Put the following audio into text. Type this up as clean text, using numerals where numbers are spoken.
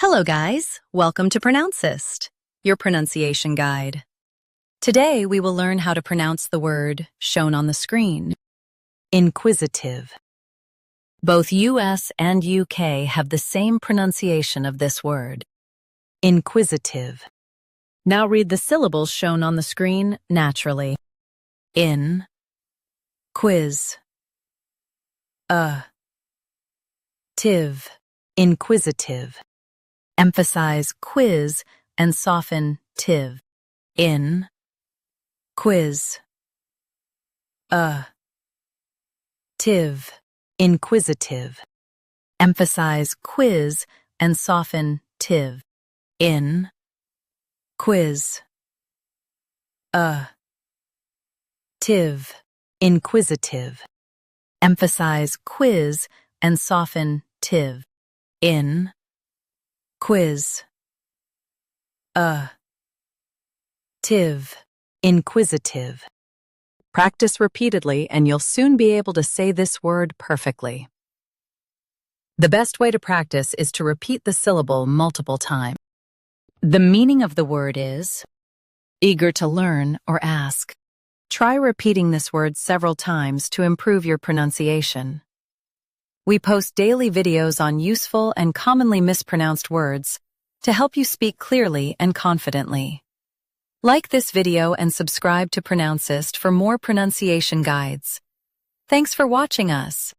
Hello guys, welcome to Pronouncist, your pronunciation guide. Today we will learn how to pronounce the word shown on the screen. Inquisitive. Both US and UK have the same pronunciation of this word. Inquisitive. Now read the syllables shown on the screen naturally. In, quiz, tive, inquisitive. Emphasize quiz and soften tive. In, quiz, tive, inquisitive. Emphasize quiz and soften tive. In, quiz, tive, inquisitive. Emphasize quiz and soften tive. In, quiz, tive, inquisitive. Practice repeatedly and you'll soon be able to say this word perfectly. The best way to practice is to repeat the syllable multiple times. The meaning of the word is eager to learn or ask. Try repeating this word several times to improve your pronunciation. We post daily videos on useful and commonly mispronounced words to help you speak clearly and confidently. Like this video and subscribe to Pronouncist for more pronunciation guides. Thanks for watching us.